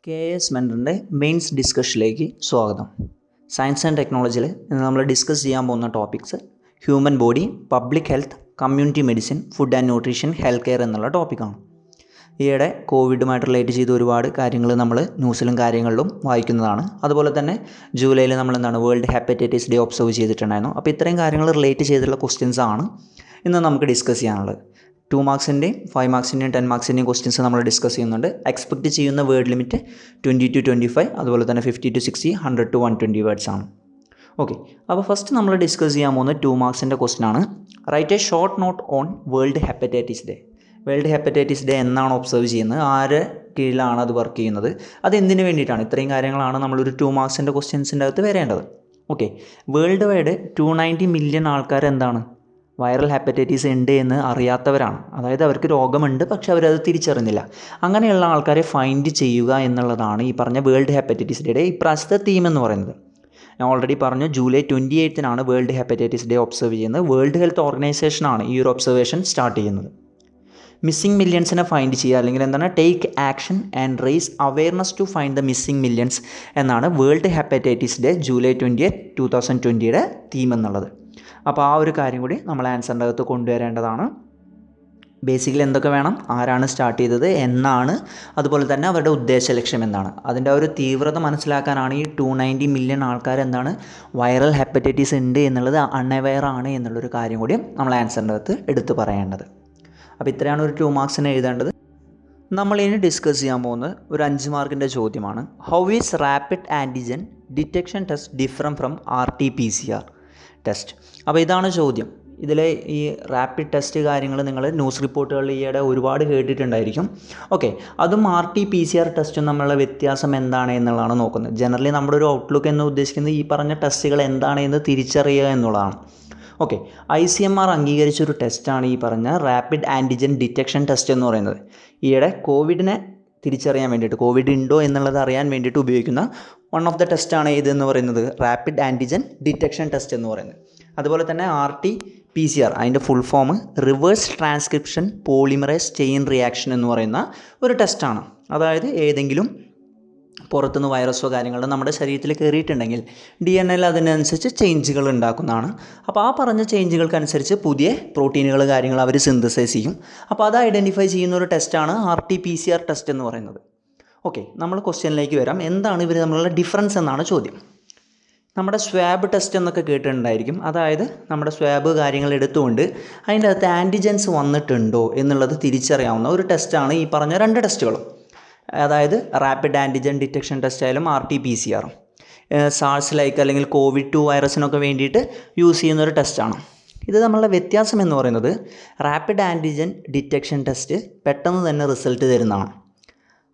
K S മെൻറ്ററിൻ്റെ mains ഡിസ്കഷനിലേക്ക് സ്വാഗതം. Science and ടെക്നോളജിയിൽ ഇന്ന് നമ്മൾ ഡിസ്കസ് ചെയ്യാൻ പോകുന്ന topics human body, public health, community medicine, food and nutrition, health care എന്നുള്ള ടോപ്പിക്കാണ്. ഈയിടെ കോവിഡുമായിട്ട് റിലേറ്റ് ചെയ്ത് ഒരുപാട് കാര്യങ്ങൾ നമ്മൾ ന്യൂസിലും കാര്യങ്ങളിലും വായിക്കുന്നതാണ്. അതുപോലെ തന്നെ ജൂലൈയിൽ നമ്മൾ വേൾഡ് ഹെപ്പറ്റൈറ്റിസ് ഡേ ഒബ്സർവ് ചെയ്തിട്ടുണ്ടായിരുന്നു. അപ്പോൾ ഇത്രയും കാര്യങ്ങൾ റിലേറ്റ് ചെയ്തിട്ടുള്ള ക്വസ്റ്റ്യൻസ് ആണ് ഇന്ന് നമുക്ക് ഡിസ്കസ് ചെയ്യാനുള്ളത്. 2 മാർക്സിൻ്റെയും 5 മാർക്സിൻ്റെയും 10 മാർക്സിൻ്റെയും ക്വസ്റ്റ്യൻസ് നമ്മൾ ഡിസ്കസ് ചെയ്യുന്നുണ്ട്. എക്സ്പെക്റ്റ് ചെയ്യുന്ന വേർഡ് ലിമിറ്റ് 20 to 25, അതുപോലെ തന്നെ 50 to 60, 100 to 120 വേർഡ്സ് ആണ്. ഓക്കെ, അപ്പോൾ ഫസ്റ്റ് നമ്മൾ ഡിസ്കസ് ചെയ്യാൻ പോകുന്നത് 2 മാർക്സിൻ്റെ ക്വസ്റ്റ്യൻ ആണ്. Write a short note on world hepatitis day. World hepatitis day എന്നാണ് ഒബ്സർവ് ചെയ്യുന്നത്, ആര് കീഴിലാണ് അത് വർക്ക് ചെയ്യുന്നത്, അത് എന്തിനു വേണ്ടിയിട്ടാണ്, ഇത്രയും കാര്യങ്ങളാണ് നമ്മളൊരു 2 മാർക്സിൻ്റെ ക്വസ്റ്റ്യൻസിൻ്റെ അകത്ത് വരേണ്ടത്. ഓക്കെ, വേൾഡ് വൈഡ് 290 മില്യൺ ആൾക്കാർ വൈറൽ ഹെപ്പറ്റൈറ്റിസ് ഉണ്ട് എന്ന് അറിയാത്തവരാണ്. അതായത് അവർക്ക് രോഗമുണ്ട് പക്ഷെ അവരത് തിരിച്ചറിഞ്ഞില്ല. അങ്ങനെയുള്ള ആൾക്കാരെ ഫൈൻഡ് ചെയ്യുക എന്നുള്ളതാണ് ഈ പറഞ്ഞ വേൾഡ് ഹെപ്പറ്റൈറ്റിസ് ഡേയുടെ ഇപ്രാവശ്യത്തെ തീം എന്ന് പറയുന്നത്. ഞാൻ ഓൾറെഡി പറഞ്ഞു, July 28 world hepatitis day observe ചെയ്യുന്നത്. വേൾഡ് ഹെൽത്ത് ഓർഗനൈസേഷനാണ് ഈ ഒരു ഒബ്സർവേഷൻ സ്റ്റാർട്ട് ചെയ്യുന്നത്. മിസ്സിംഗ് മില്യൺസിനെ ഫൈൻഡ് ചെയ്യുക, അല്ലെങ്കിൽ take action and raise awareness to find the missing millions എന്നാണ് world hepatitis day July 28, 2020 theme എന്നുള്ളത്. അപ്പോൾ ആ ഒരു കാര്യം കൂടി നമ്മൾ ആൻസറിൻ്റെ അകത്ത് കൊണ്ടുവരേണ്ടതാണ്. ബേസിക്കലി എന്തൊക്കെ വേണം, ആരാണ് സ്റ്റാർട്ട് ചെയ്തത്, എന്നാണ്, അതുപോലെ തന്നെ അവരുടെ ഉദ്ദേശ ലക്ഷ്യം എന്താണ്, അതിൻ്റെ ഒരു തീവ്രത മനസ്സിലാക്കാനാണ് ഈ 290 മില്യൺ ആൾക്കാർ വൈറൽ ഹെപ്പറ്റൈറ്റിസ് ഉണ്ട് എന്നുള്ളത് അൺഅവെയർ ആണ് എന്നുള്ളൊരു കാര്യം കൂടി നമ്മൾ ആൻസറിൻ്റെ അകത്ത് എടുത്ത് പറയേണ്ടത്. അപ്പോൾ ഇത്രയാണ് ഒരു 2 മാർക്സിന് എഴുതേണ്ടത്. നമ്മളിനി ഡിസ്കസ് ചെയ്യാൻ പോകുന്നത് ഒരു 5 മാർക്കിൻ്റെ ചോദ്യമാണ്. How is rapid antigen detection test different from RT-PCR test. അപ്പോൾ ഇതാണ് ചോദ്യം. ഇതിലെ ഈ റാപ്പിഡ് ടെസ്റ്റ് കാര്യങ്ങൾ നിങ്ങൾ ന്യൂസ് റിപ്പോർട്ടുകളിൽ ഈയിടെ ഒരുപാട് കേട്ടിട്ടുണ്ടായിരിക്കും. ഓക്കെ, അതും RT-PCR ടെസ്റ്റും തമ്മിലുള്ള വ്യത്യാസം എന്താണ് എന്നുള്ളതാണ് നോക്കുന്നത്. ജനറലി നമ്മുടെ ഒരു ഔട്ട്ലുക്ക് എന്ന് ഉദ്ദേശിക്കുന്നത് ഈ പറഞ്ഞ ടെസ്റ്റുകൾ എന്താണ് എന്ന് തിരിച്ചറിയുക എന്നുള്ളതാണ്. ഓക്കെ, ICMR അംഗീകരിച്ചൊരു ടെസ്റ്റാണ് ഈ പറഞ്ഞ റാപ്പിഡ് ആൻറ്റിജൻ ഡിറ്റക്ഷൻ ടെസ്റ്റ് എന്ന് പറയുന്നത്. ഈയിടെ കോവിഡിനെ തിരിച്ചറിയാൻ വേണ്ടിയിട്ട്, കോവിഡ് ഉണ്ടോ എന്നുള്ളത് അറിയാൻ വേണ്ടിയിട്ട് ഉപയോഗിക്കുന്ന വൺ ഓഫ് ദ ടെസ്റ്റാണ് ഇതെന്ന് പറയുന്നത്, റാപ്പിഡ് ആൻറ്റിജൻ ഡിറ്റക്ഷൻ ടെസ്റ്റ് എന്ന് പറയുന്നത്. അതുപോലെ തന്നെ RT-PCR അതിൻ്റെ full form reverse transcription polymerase chain reaction എന്ന് പറയുന്ന ഒരു ടെസ്റ്റാണ്. അതായത് ഏതെങ്കിലും പുറത്തുനിന്ന് വൈറസോ കാര്യങ്ങളോ നമ്മുടെ ശരീരത്തിൽ കയറിയിട്ടുണ്ടെങ്കിൽ DNA അതിനനുസരിച്ച് ചേഞ്ചുകൾ ഉണ്ടാക്കുന്നതാണ്. അപ്പോൾ ആ പറഞ്ഞ ചേഞ്ചുകൾക്കനുസരിച്ച് പുതിയ പ്രോട്ടീനുകൾ കാര്യങ്ങൾ അവർ സിന്തസൈസ് ചെയ്യും. അപ്പോൾ അത് ഐഡൻറ്റിഫൈ ചെയ്യുന്ന ഒരു ടെസ്റ്റാണ് RT-PCR ടെസ്റ്റ് എന്ന് പറയുന്നത്. ഓക്കെ, നമ്മൾ ക്വസ്റ്റ്യനിലേക്ക് വരാം. എന്താണ് ഇവർ തമ്മിലുള്ള ഡിഫറൻസ് എന്നാണ് ചോദ്യം. നമ്മുടെ സ്വാബ് ടെസ്റ്റ് എന്നൊക്കെ കേട്ടിട്ടുണ്ടായിരിക്കും. അതായത് നമ്മുടെ സ്വാബ് കാര്യങ്ങൾ എടുത്തുകൊണ്ട് അതിൻ്റെ അകത്ത് ആൻറ്റിജൻസ് വന്നിട്ടുണ്ടോ എന്നുള്ളത് തിരിച്ചറിയാവുന്ന ഒരു ടെസ്റ്റാണ് ഈ പറഞ്ഞ 2 ടെസ്റ്റുകളും. അതായത് റാപ്പിഡ് ആൻറ്റിജൻ ഡിറ്റക്ഷൻ ടെസ്റ്റ് ആയാലും RT-PCR സാർസ് ലൈക്ക് അല്ലെങ്കിൽ COVID-2 വൈറസിനൊക്കെ വേണ്ടിയിട്ട് യൂസ് ചെയ്യുന്നൊരു ടെസ്റ്റാണ്. ഇത് നമ്മളുടെ വ്യത്യാസം എന്ന് പറയുന്നത്, റാപ്പിഡ് ആൻറ്റിജൻ ഡിറ്റക്ഷൻ ടെസ്റ്റ് പെട്ടെന്ന് തന്നെ റിസൾട്ട് തരുന്നതാണ്.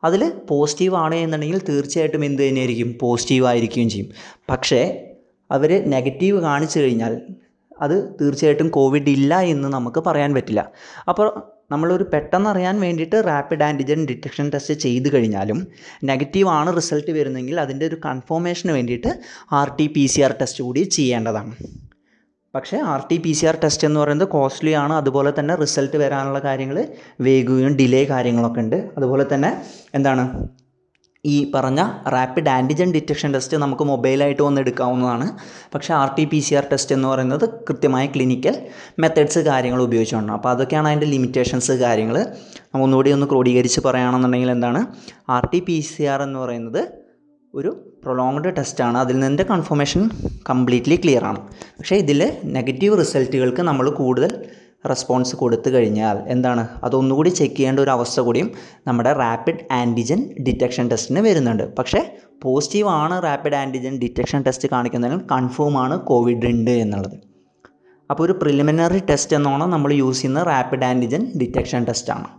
അതിൽ പോസിറ്റീവ് ആണ് എന്നുണ്ടെങ്കിൽ തീർച്ചയായിട്ടും എന്ത് തന്നെയായിരിക്കും, പോസിറ്റീവ് ആയിരിക്കുകയും ചെയ്യും. പക്ഷേ അവർ നെഗറ്റീവ് കാണിച്ചു കഴിഞ്ഞാൽ അത് തീർച്ചയായിട്ടും കോവിഡ് ഇല്ല എന്ന് നമുക്ക് പറയാൻ പറ്റില്ല. അപ്പോൾ നമ്മളൊരു പെട്ടെന്ന് അറിയാൻ വേണ്ടിയിട്ട് റാപ്പിഡ് ആൻറ്റിജൻ ഡിറ്റക്ഷൻ ടെസ്റ്റ് ചെയ്ത് കഴിഞ്ഞാലും നെഗറ്റീവ് ആണ് റിസൾട്ട് വരുന്നതെങ്കിൽ അതിൻ്റെ ഒരു കൺഫർമേഷന് വേണ്ടിയിട്ട് RT-PCR ടെസ്റ്റ് കൂടി ചെയ്യേണ്ടതാണ്. പക്ഷേ RT-PCR ടെസ്റ്റ് എന്ന് പറയുന്നത് കോസ്റ്റ്ലി ആണ്. അതുപോലെ തന്നെ റിസൾട്ട് വരാനുള്ള കാര്യങ്ങൾ വൈകുകയും ഡിലേ കാര്യങ്ങളൊക്കെ ഉണ്ട്. അതുപോലെ തന്നെ ഈ പറഞ്ഞ റാപ്പിഡ് ആൻറ്റിജൻ ഡിറ്റക്ഷൻ ടെസ്റ്റ് നമുക്ക് മൊബൈലായിട്ട് വന്ന് എടുക്കാവുന്നതാണ്. പക്ഷേ RT-PCR ടെസ്റ്റ് എന്ന് പറയുന്നത് കൃത്യമായ ക്ലിനിക്കൽ മെത്തേഡ്സ് കാര്യങ്ങൾ ഉപയോഗിച്ചുകൊണ്ടാണ്. അപ്പോൾ അതൊക്കെയാണ് അതിൻ്റെ ലിമിറ്റേഷൻസ് കാര്യങ്ങൾ. ഒന്നുകൂടി ഒന്ന് ക്രോഡീകരിച്ച് പറയുകയാണെന്നുണ്ടെങ്കിൽ RT-PCR എന്ന് പറയുന്നത് ഒരു പ്രൊലോങ്ഡ് ടെസ്റ്റാണ്. അതിൽ നിൻ്റെ കൺഫർമേഷൻ കംപ്ലീറ്റ്ലി ക്ലിയർ ആണ്. പക്ഷേ ഇതിൽ നെഗറ്റീവ് റിസൾട്ടുകൾക്ക് നമ്മൾ കൂടുതൽ റെസ്പോൺസ് കൊടുത്തു കഴിഞ്ഞാൽ അതൊന്നുകൂടി ചെക്ക് ചെയ്യേണ്ട ഒരു അവസ്ഥ കൂടിയും നമ്മുടെ റാപ്പിഡ് ആൻറ്റിജൻ ഡിറ്റക്ഷൻ ടെസ്റ്റിന് വരുന്നുണ്ട്. പക്ഷേ പോസിറ്റീവ് ആണ് റാപ്പിഡ് ആൻറ്റിജൻ ഡിറ്റക്ഷൻ ടെസ്റ്റ് കാണിക്കുന്നതിന് കൺഫേം ആണ് കോവിഡ് ഉണ്ട് എന്നുള്ളത്. അപ്പോൾ ഒരു പ്രിലിമിനറി ടെസ്റ്റ് എന്നോണം നമ്മൾ യൂസ് ചെയ്യുന്ന റാപ്പിഡ് ആൻറ്റിജൻ ഡിറ്റക്ഷൻ ടെസ്റ്റാണ്.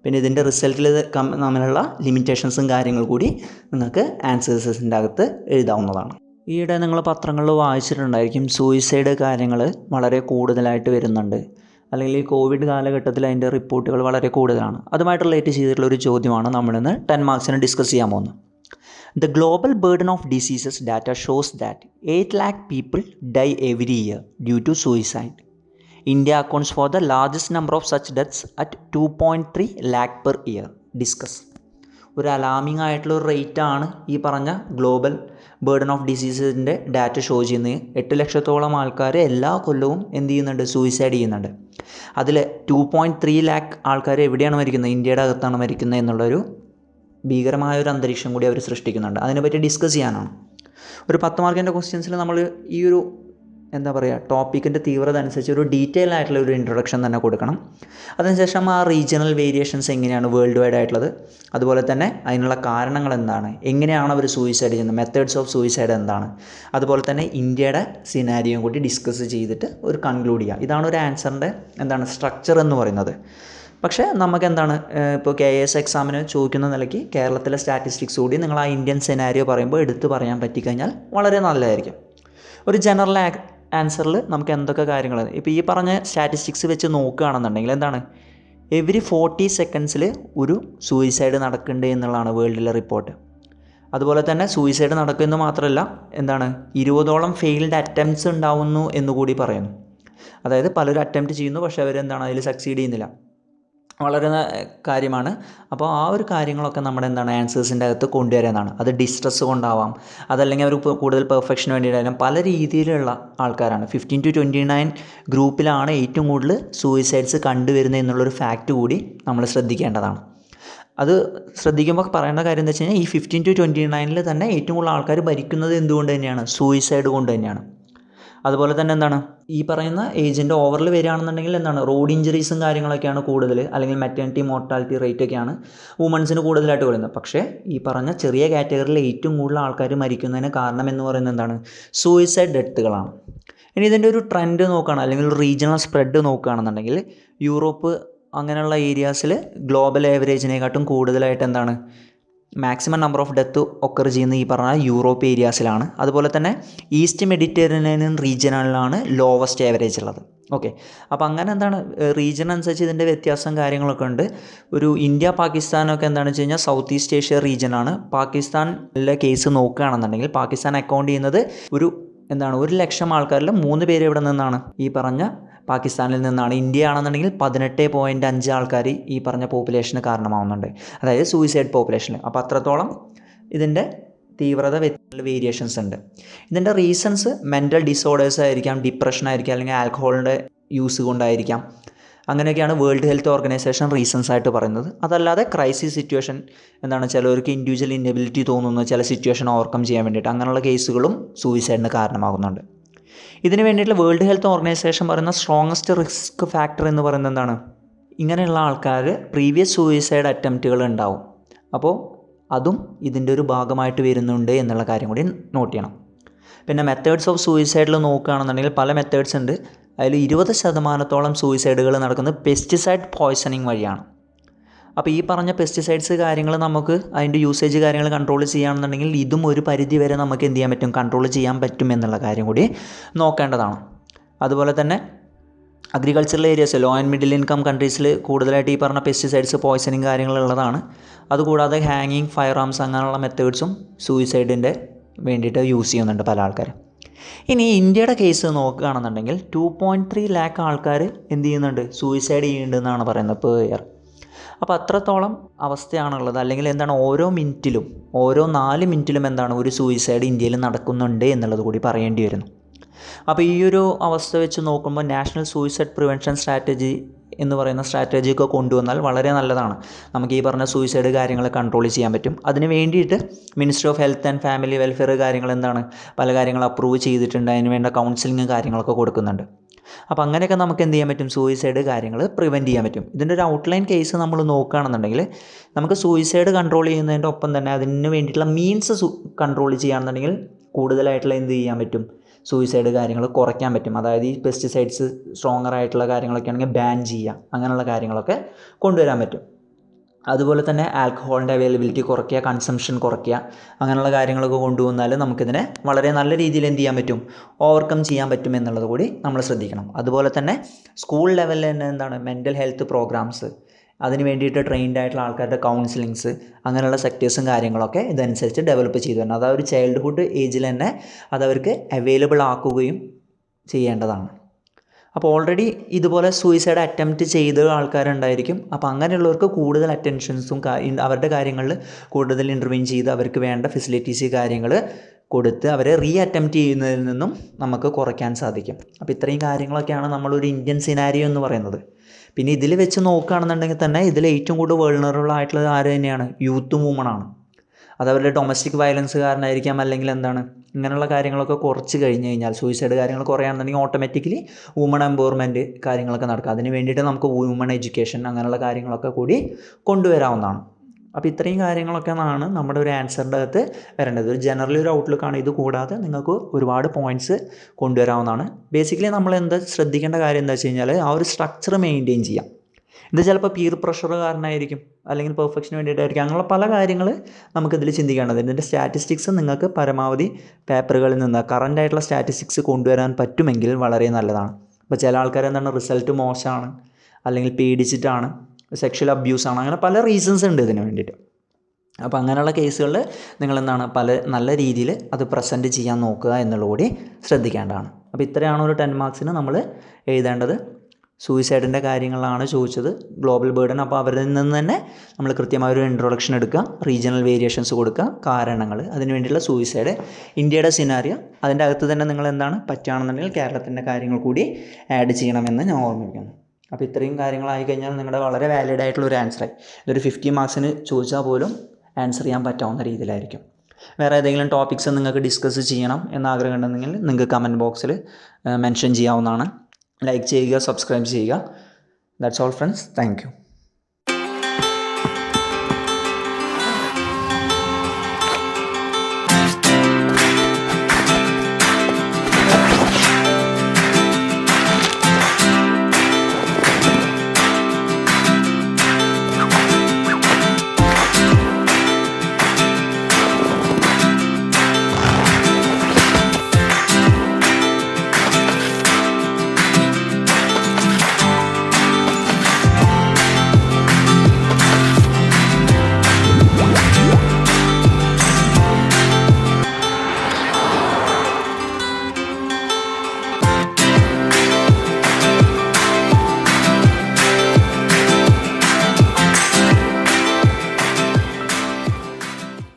പിന്നെ ഇതിൻ്റെ റിസൾട്ടിൽ തമ്മിലുള്ള ലിമിറ്റേഷൻസും കാര്യങ്ങൾ കൂടി നിങ്ങൾക്ക് ആൻസേഴ്സിൻ്റെ അകത്ത് എഴുതാവുന്നതാണ്. ഈയിടെ നിങ്ങൾ പത്രങ്ങളിൽ വായിച്ചിട്ടുണ്ടായിരിക്കും, സൂയിസൈഡ് കാര്യങ്ങൾ വളരെ കൂടുതലായിട്ട് വരുന്നുണ്ട്, അല്ലെങ്കിൽ ഈ കോവിഡ് കാലഘട്ടത്തിൽ അതിൻ്റെ റിപ്പോർട്ടുകൾ വളരെ കൂടുതലാണ്. അതുമായിട്ട് റിലേറ്റ് ചെയ്തിട്ടുള്ള ഒരു ചോദ്യമാണ് നമ്മളിന്ന് 10 മാർക്സിന് ഡിസ്കസ് ചെയ്യാൻ പോകുന്നത്. The global burden of diseases data shows that 8 lakh people die every year due to suicide. India accounts for the largest number of such deaths at 2.3 lakh per year. Discuss. ഒരു alarming ആയിട്ടുള്ള ഒരു റേറ്റാണ് ഈ പറഞ്ഞ global burden of ഡിസീസിൻ്റെ data show ചെയ്യുന്നത്. 8 ലക്ഷത്തോളം ആൾക്കാർ എല്ലാ കൊല്ലവും എന്ത് ചെയ്യുന്നുണ്ട്, സൂയിസൈഡ് ചെയ്യുന്നുണ്ട്. അതിൽ 2.3 ലാക്ക് ആൾക്കാർ എവിടെയാണ് മരിക്കുന്നത്, ഇന്ത്യയുടെ അകത്താണ് മരിക്കുന്നത് എന്നുള്ളൊരു ഭീകരമായൊരു അന്തരീക്ഷം കൂടി അവർ സൃഷ്ടിക്കുന്നുണ്ട്. അതിനെപ്പറ്റി ഡിസ്കസ് ചെയ്യാനാണ്. ഒരു 10 മാർക്കിൻ്റെ ക്വസ്റ്റ്യൻസിൽ നമ്മൾ ഈ ഒരു ടോപ്പിക്കിൻ്റെ തീവ്രത അനുസരിച്ച് ഒരു ഡീറ്റെയിൽ ആയിട്ടുള്ള ഒരു ഇൻട്രൊഡക്ഷൻ തന്നെ കൊടുക്കണം. അതിനുശേഷം ആ റീജിയണൽ വേരിയേഷൻസ് എങ്ങനെയാണ് വേൾഡ് വൈഡ് ആയിട്ടുള്ളത്, അതുപോലെ തന്നെ അതിനുള്ള കാരണങ്ങൾ എന്താണ്, എങ്ങനെയാണ് അവർ സൂയിസൈഡ് ചെയ്യുന്നത്, മെത്തേഡ്സ് ഓഫ് സൂയിസൈഡ് എന്താണ്, അതുപോലെ തന്നെ ഇന്ത്യയുടെ സിനാരിയും കൂടി ഡിസ്കസ് ചെയ്തിട്ട് ഒരു കൺക്ലൂഡ് ചെയ്യുക. ഇതാണ് ഒരു ആൻസറിൻ്റെ സ്ട്രക്ചർ എന്ന് പറയുന്നത്. പക്ഷേ നമുക്ക് ഇപ്പോൾ KS എക്സാമിന് ചോദിക്കുന്ന നിലയ്ക്ക് കേരളത്തിലെ സ്റ്റാറ്റിസ്റ്റിക്സ് കൂടി നിങ്ങൾ ആ ഇന്ത്യൻ സിനാരിയോ പറയുമ്പോൾ എടുത്ത് പറയാൻ പറ്റിക്കഴിഞ്ഞാൽ വളരെ നല്ലതായിരിക്കും. ഒരു ജനറൽ ആൻസറിൽ നമുക്ക് എന്തൊക്കെ കാര്യങ്ങൾ, ഇപ്പോൾ ഈ പറഞ്ഞ സ്റ്റാറ്റിസ്റ്റിക്സ് വെച്ച് നോക്കുകയാണെന്നുണ്ടെങ്കിൽ എവരി 40 സെക്കൻഡ്സിൽ ഒരു സൂയിസൈഡ് നടക്കുന്നുണ്ട് എന്നുള്ളതാണ് വേൾഡിലെ റിപ്പോർട്ട്. അതുപോലെ തന്നെ സൂയിസൈഡ് നടക്കുമെന്ന് മാത്രമല്ല 20ഓളം ഫെയിൽഡ് അറ്റംപ്റ്റ്സ് ഉണ്ടാവുന്നു എന്നുകൂടി പറയുന്നു. അതായത് പലരും അറ്റംപ്റ്റ് ചെയ്യുന്നു, പക്ഷേ അതിൽ സക്സീഡ് ചെയ്യുന്നില്ല. വളരെ കാര്യമാണ്. അപ്പോൾ ആ ഒരു കാര്യങ്ങളൊക്കെ നമ്മുടെ ആൻസേഴ്സിൻ്റെ അകത്ത് കൊണ്ടുവരാനാണ്. അത് ഡിസ്ട്രെസ് കൊണ്ടാവാം, അതല്ലെങ്കിൽ അവർ കൂടുതൽ പെർഫെക്ഷന് വേണ്ടിയിട്ടായാലും പല രീതിയിലുള്ള ആൾക്കാരാണ്. 15 to 29 ഗ്രൂപ്പിലാണ് ഏറ്റവും കൂടുതൽ സൂയിസൈഡ്സ് കണ്ടുവരുന്നത് എന്നുള്ളൊരു ഫാക്റ്റ് കൂടി നമ്മൾ ശ്രദ്ധിക്കേണ്ടതാണ്. അത് ശ്രദ്ധിക്കുമ്പോൾ പറയേണ്ട കാര്യം എന്താ വെച്ച് കഴിഞ്ഞാൽ, ഈ 15 to 29 തന്നെ ഏറ്റവും കൂടുതൽ ആൾക്കാർ മരിക്കുന്നത് എന്തുകൊണ്ട് തന്നെയാണ്, സൂയിസൈഡ് കൊണ്ട് തന്നെയാണ്. അതുപോലെ തന്നെ ഈ പറയുന്ന ഏജിൻ്റെ ഓവറിൽ വരികയാണെന്നുണ്ടെങ്കിൽ റോഡ് ഇഞ്ചറീസും കാര്യങ്ങളൊക്കെയാണ് കൂടുതൽ, അല്ലെങ്കിൽ മെറ്റേണിറ്റി മോർട്ടാലിറ്റി റേറ്റ് ഒക്കെയാണ് വുമൺസിന് കൂടുതലായിട്ട് വരുന്നത്. പക്ഷേ ഈ പറഞ്ഞ ചെറിയ കാറ്റഗറിയിൽ ഏറ്റവും കൂടുതൽ ആൾക്കാർ മരിക്കുന്നതിന് കാരണം എന്ന് പറയുന്നത് സൂയിസൈഡ് ഡെത്തുകളാണ്. ഇനി ഇതിൻ്റെ ഒരു ട്രെൻഡ് നോക്കുകയാണ്, അല്ലെങ്കിൽ റീജിയണൽ സ്പ്രെഡ് നോക്കുകയാണെന്നുണ്ടെങ്കിൽ യൂറോപ്പ് അങ്ങനെയുള്ള ഏരിയാസിൽ ഗ്ലോബൽ ആവറേജിനെക്കാട്ടും കൂടുതലായിട്ട് maximum number of death occur ചെയ്യുന്ന ഈ പറഞ്ഞ യൂറോപ്പ് ഏരിയാസിലാണ്. അതുപോലെ തന്നെ ഈസ്റ്റ് മെഡിറ്ററേനിയൻ റീജിയനിലാണ് ലോവസ്റ്റ് ആവറേജ് ഉള്ളത്. ഓക്കെ, അപ്പോൾ അങ്ങനെ റീജിയൻ അനുസരിച്ച് ഇതിൻ്റെ വ്യത്യാസം കാര്യങ്ങളൊക്കെ ഉണ്ട്. ഒരു ഇന്ത്യ പാകിസ്ഥാനൊക്കെ വെച്ച് കഴിഞ്ഞാൽ സൗത്ത് ഈസ്റ്റ് ഏഷ്യ റീജിയനാണ്. പാകിസ്ഥാനിലെ കേസ് നോക്കുകയാണെന്നുണ്ടെങ്കിൽ പാകിസ്ഥാൻ അക്കൗണ്ട് ചെയ്യുന്നത് ഒരു 1,00,000 ആൾക്കാരിൽ 3 പേര് ഇവിടെ നിന്നാണ്, ഈ പറഞ്ഞ പാകിസ്ഥാനിൽ നിന്നാണ്. ഇന്ത്യ ആണെന്നുണ്ടെങ്കിൽ 18.5 ആൾക്കാർ ഈ പറഞ്ഞ പോപ്പുലേഷന് കാരണമാവുന്നുണ്ട്, അതായത് സൂയിസൈഡ് പോപ്പുലേഷന്. അപ്പോൾ അത്രത്തോളം ഇതിൻ്റെ തീവ്രത വേരിയേഷൻസ് ഉണ്ട്. ഇതിൻ്റെ റീസൺസ് മെൻ്റൽ ഡിസോർഡേഴ്സ് ആയിരിക്കാം, ഡിപ്രഷൻ ആയിരിക്കാം, അല്ലെങ്കിൽ ആൽക്കഹോളിൻ്റെ യൂസ് കൊണ്ടായിരിക്കാം. അങ്ങനെയൊക്കെയാണ് വേൾഡ് ഹെൽത്ത് ഓർഗനൈസേഷൻ റീസൺസ് ആയിട്ട് പറയുന്നത്. അതല്ലാതെ ക്രൈസിസ് സിറ്റുവേഷൻ ചിലവർക്ക് ഇൻഡിവിജ്വൽ ഇന്നബിലിറ്റി തോന്നുന്നു ചില സിറ്റുവേഷൻ ഓവർകം ചെയ്യാൻ വേണ്ടിയിട്ട്, അങ്ങനെയുള്ള കേസുകളും സൂയിസൈഡിന് കാരണമാകുന്നുണ്ട്. ഇതിന് വേണ്ടിയിട്ടുള്ള വേൾഡ് ഹെൽത്ത് ഓർഗനൈസേഷൻ പറയുന്ന സ്ട്രോങ്ങസ്റ്റ് റിസ്ക് ഫാക്ടർ എന്ന് പറയുന്നത് ഇങ്ങനെയുള്ള ആൾക്കാർ പ്രീവിയസ് സൂയിസൈഡ് അറ്റംപ്റ്റുകൾ ഉണ്ടാവും. അപ്പോൾ അതും ഇതിൻ്റെ ഒരു ഭാഗമായിട്ട് വരുന്നുണ്ട് എന്നുള്ള കാര്യം കൂടി നോട്ട് ചെയ്യണം. പിന്നെ മെത്തേഡ്സ് ഓഫ് സൂയിസൈഡിൽ നോക്കുകയാണെന്നുണ്ടെങ്കിൽ പല മെത്തേഡ്സ് ഉണ്ട്. അതിൽ 20% സൂയിസൈഡുകൾ നടക്കുന്നത് പെസ്റ്റിസൈഡ് പോയ്സണിങ് വഴിയാണ്. അപ്പോൾ ഈ പറഞ്ഞ പെസ്റ്റിസൈഡ്സ് കാര്യങ്ങൾ നമുക്ക് അതിൻ്റെ യൂസേജ് കാര്യങ്ങൾ കൺട്രോൾ ചെയ്യുകയാണെന്നുണ്ടെങ്കിൽ ഇതും ഒരു പരിധി വരെ നമുക്ക് എന്ത് ചെയ്യാൻ പറ്റും, കൺട്രോൾ ചെയ്യാൻ പറ്റും എന്നുള്ള കാര്യം കൂടി നോക്കേണ്ടതാണ്. അതുപോലെ തന്നെ agricultural areas, low and middle income കൺട്രീസിൽ കൂടുതലായിട്ട് ഈ പറഞ്ഞ പെസ്റ്റിസൈഡ്സ് പോയ്സണിങ് കാര്യങ്ങളുള്ളതാണ്. അതുകൂടാതെ ഹാങ്ങിങ്, ഫയർ ആംസ് അങ്ങനെയുള്ള മെത്തേഡ്സും സൂയിസൈഡിൻ്റെ വേണ്ടിയിട്ട് യൂസ് ചെയ്യുന്നുണ്ട് പല ആൾക്കാർ. ഇനി ഇന്ത്യയുടെ കേസ് നോക്കുകയാണെന്നുണ്ടെങ്കിൽ 2.3 ലാക്ക് ആൾക്കാർ എന്ത് ചെയ്യുന്നുണ്ട്, സൂയിസൈഡ് ചെയ്യുന്നുണ്ടെന്നാണ് പറയുന്നത് പെർ ഇയർ. അപ്പോൾ അത്രത്തോളം അവസ്ഥയാണുള്ളത്. അല്ലെങ്കിൽ ഓരോ മിനിറ്റിലും, ഓരോ 4 മിനിറ്റിലും ഒരു സൂയിസൈഡ് ഇന്ത്യയിൽ നടക്കുന്നുണ്ട് എന്നുള്ളത് കൂടി പറയേണ്ടി വരുന്നു. അപ്പോൾ ഈ ഒരു അവസ്ഥ വെച്ച് നോക്കുമ്പോൾ നാഷണൽ സൂയിസൈഡ് പ്രിവെൻഷൻ സ്ട്രാറ്റജി എന്ന് പറയുന്ന സ്ട്രാറ്റജിയൊക്കെ കൊണ്ടുവന്നാൽ വളരെ നല്ലതാണ്. നമുക്ക് ഈ പറഞ്ഞ സൂയിസൈഡ് കാര്യങ്ങൾ കൺട്രോൾ ചെയ്യാൻ പറ്റും. അതിന് വേണ്ടിയിട്ട് ministry of health and family welfare കാര്യങ്ങൾ പല കാര്യങ്ങൾ അപ്രൂവ് ചെയ്തിട്ടുണ്ട്. അതിന് വേണ്ട കൗൺസിലിംഗ് കാര്യങ്ങളൊക്കെ കൊടുക്കുന്നുണ്ട്. അപ്പോൾ അങ്ങനെയൊക്കെ നമുക്ക് എന്ത് ചെയ്യാൻ പറ്റും, സൂയിസൈഡ് കാര്യങ്ങൾ പ്രിവെൻറ്റ് ചെയ്യാൻ പറ്റും. ഇതിൻ്റെ ഒരു ഔട്ട്ലൈൻ കേസ് നമ്മൾ നോക്കുകയാണെന്നുണ്ടെങ്കിൽ നമുക്ക് സൂയിസൈഡ് കൺട്രോൾ ചെയ്യുന്നതിൻ്റെ ഒപ്പം തന്നെ അതിന് വേണ്ടിയിട്ടുള്ള മീൻസ് കൺട്രോൾ ചെയ്യുകയാണെന്നുണ്ടെങ്കിൽ കൂടുതലായിട്ടുള്ള എന്ത് ചെയ്യാൻ പറ്റും, സൂയിസൈഡ് കാര്യങ്ങൾ കുറയ്ക്കാൻ പറ്റും. അതായത് ഈ പെസ്റ്റിസൈഡ്സ് സ്ട്രോങ്ങർ ആയിട്ടുള്ള കാര്യങ്ങളൊക്കെ ആണെങ്കിൽ ബാൻ ചെയ്യുക, അങ്ങനെയുള്ള കാര്യങ്ങളൊക്കെ കൊണ്ടുവരാൻ പറ്റും. അതുപോലെ തന്നെ ആൽക്കഹോളിൻ്റെ അവൈലബിലിറ്റി കുറയ്ക്കുക, കൺസംഷൻ കുറയ്ക്കുക, അങ്ങനെയുള്ള കാര്യങ്ങളൊക്കെ കൊണ്ടുവന്നാൽ നമുക്കിതിനെ വളരെ നല്ല രീതിയിൽ എന്ത് ചെയ്യാൻ പറ്റും, ഓവർകം ചെയ്യാൻ പറ്റും എന്നുള്ളത് കൂടി നമ്മൾ ശ്രദ്ധിക്കണം. അതുപോലെ തന്നെ സ്കൂൾ ലെവലിൽ തന്നെ മെൻ്റൽ ഹെൽത്ത് പ്രോഗ്രാംസ്, അതിന് വേണ്ടിയിട്ട് ട്രെയിൻഡ് ആയിട്ടുള്ള ആൾക്കാരുടെ കൗൺസിലിങ്സ്, അങ്ങനെയുള്ള സെക്ടേഴ്സും കാര്യങ്ങളൊക്കെ ഇതനുസരിച്ച് ഡെവലപ്പ് ചെയ്തു വരണം. അതൊരു ചൈൽഡ്ഹുഡ് ഏജിൽ തന്നെ അതവർക്ക് അവൈലബിൾ ആക്കുകയും ചെയ്യേണ്ടതാണ്. അപ്പോൾ ഓൾറെഡി ഇതുപോലെ സൂയിസൈഡ് അറ്റംപ്റ്റ് ചെയ്ത ആൾക്കാരുണ്ടായിരിക്കും. അപ്പോൾ അങ്ങനെയുള്ളവർക്ക് കൂടുതൽ അറ്റൻഷൻസും അവരുടെ കാര്യങ്ങളിൽ കൂടുതൽ ഇൻ്റർവ്യൂൻ ചെയ്ത് അവർക്ക് വേണ്ട ഫെസിലിറ്റീസ് കാര്യങ്ങൾ കൊടുത്ത് അവരെ അറ്റംപ്റ്റ് ചെയ്യുന്നതിൽ നിന്നും നമുക്ക് കുറയ്ക്കാൻ സാധിക്കും. അപ്പോൾ ഇത്രയും കാര്യങ്ങളൊക്കെയാണ് നമ്മളൊരു ഇന്ത്യൻ സിനാരിയോ എന്ന് പറയുന്നത്. പിന്നെ ഇതിൽ വെച്ച് നോക്കുകയാണെന്നുണ്ടെങ്കിൽ തന്നെ ഇതിൽ ഏറ്റവും കൂടുതൽ വൾണറബിൾ ആയിട്ടുള്ളത് ആര് തന്നെയാണ്? യൂത്ത് വുമണാണ്. അത് അവരുടെ ഡൊമസ്റ്റിക് വയലൻസ് കാരണമായിരിക്കാം, അല്ലെങ്കിൽ എന്താണ് ഇങ്ങനെയുള്ള കാര്യങ്ങളൊക്കെ കുറച്ച് കഴിഞ്ഞ് കഴിഞ്ഞാൽ സൂയിസൈഡ് കാര്യങ്ങൾ കുറയാണെന്നുണ്ടെങ്കിൽ ഓട്ടോമാറ്റിക്കലി വുമൺ എംപവർമെൻറ്റ് കാര്യങ്ങളൊക്കെ നടക്കുക. അതിന് വേണ്ടിയിട്ട് നമുക്ക് വുമൺ എഡ്യൂക്കേഷൻ അങ്ങനെയുള്ള കാര്യങ്ങളൊക്കെ കൂടി കൊണ്ടുവരാവുന്നതാണ്. അപ്പോൾ ഇത്രയും കാര്യങ്ങളൊക്കെയാണ് നമ്മുടെ ഒരു ആൻസറിൻ്റെ അകത്ത് വരേണ്ടത്. ഒരു ജനറലി ഒരു ഔട്ട്ലുക്കാണ്. ഇത് കൂടാതെ നിങ്ങൾക്ക് ഒരുപാട് പോയിൻറ്റ്സ് കൊണ്ടുവരാവുന്നതാണ്. ബേസിക്കലി നമ്മൾ എന്താ ശ്രദ്ധിക്കേണ്ട കാര്യം എന്താ വെച്ച് കഴിഞ്ഞാൽ ആ ഒരു സ്ട്രക്ചർ മെയിൻറ്റെയിൻ ചെയ്യാം. ഇത് ചിലപ്പോൾ പീർ പ്രഷർ കാരണമായിരിക്കും, അല്ലെങ്കിൽ പെർഫെക്ഷന് വേണ്ടിയിട്ടായിരിക്കും. അങ്ങനെയുള്ള പല കാര്യങ്ങൾ നമുക്കിതിൽ ചിന്തിക്കേണ്ടത്. ഇതിൻ്റെ സ്റ്റാറ്റിസ്റ്റിക്സ് നിങ്ങൾക്ക് പരമാവധി പേപ്പറുകളിൽ നിന്ന് കറൻ്റ് ആയിട്ടുള്ള സ്റ്റാറ്റിസ്റ്റിക്സ് കൊണ്ടുവരാൻ പറ്റുമെങ്കിൽ വളരെ നല്ലതാണ്. അപ്പോൾ ചില ആൾക്കാർ എന്താണ് റിസൾട്ട് മോശമാണ്, അല്ലെങ്കിൽ പേടിച്ചിട്ടാണ്, സെക്ഷൽ അബ്യൂസാണ്, അങ്ങനെ പല റീസൺസ് ഉണ്ട് ഇതിന് വേണ്ടിയിട്ട്. അപ്പോൾ അങ്ങനെയുള്ള കേസുകളിൽ നിങ്ങളെന്താണ് നല്ല രീതിയിൽ അത് പ്രസൻറ്റ് ചെയ്യാൻ നോക്കുക എന്നുള്ളതുകൂടി ശ്രദ്ധിക്കേണ്ടതാണ്. അപ്പോൾ ഇത്രയാണ് ഒരു 10 മാർക്സിന് നമ്മൾ എഴുതേണ്ടത്. സൂയിസൈഡിൻ്റെ കാര്യങ്ങളാണ് ചോദിച്ചത്, ഗ്ലോബൽ ബേർഡൻ. അപ്പോൾ അവരിൽ നിന്ന് തന്നെ നമ്മൾ കൃത്യമായൊരു ഇൻട്രൊഡക്ഷൻ എടുക്കുക, റീജിയണൽ വേരിയേഷൻസ് കൊടുക്കുക, കാരണങ്ങൾ, അതിന് വേണ്ടിയുള്ള സൂയിസൈഡ്, ഇന്ത്യയുടെ സിനാരിയോ, അതിൻ്റെ അകത്ത് തന്നെ നിങ്ങൾ എന്താണ് പറ്റുകയാണെന്നുണ്ടെങ്കിൽ കേരളത്തിൻ്റെ കാര്യങ്ങൾ കൂടി ആഡ് ചെയ്യണമെന്ന് ഞാൻ ഓർമ്മിപ്പിക്കുന്നു. അപ്പോൾ ഇത്രയും കാര്യങ്ങളായി കഴിഞ്ഞാൽ നിങ്ങളുടെ വളരെ വാലിഡ് ആയിട്ടുള്ള ഒരു ആൻസറായി. ഇതൊരു 50 മാർക്സിന് ചോദിച്ചാൽ പോലും ആൻസർ ചെയ്യാൻ പറ്റാവുന്ന രീതിയിലായിരിക്കും. വേറെ ഏതെങ്കിലും ടോപ്പിക്സ് നിങ്ങൾക്ക് ഡിസ്കസ് ചെയ്യണം എന്ന് ആഗ്രഹം ഉണ്ടെങ്കിൽ നിങ്ങൾക്ക് കമൻറ്റ് ബോക്സിൽ മെൻഷൻ ചെയ്യാവുന്നതാണ്. ലൈക്ക് ചെയ്യുക, സബ്സ്ക്രൈബ് ചെയ്യുക. That's all friends. Thank you.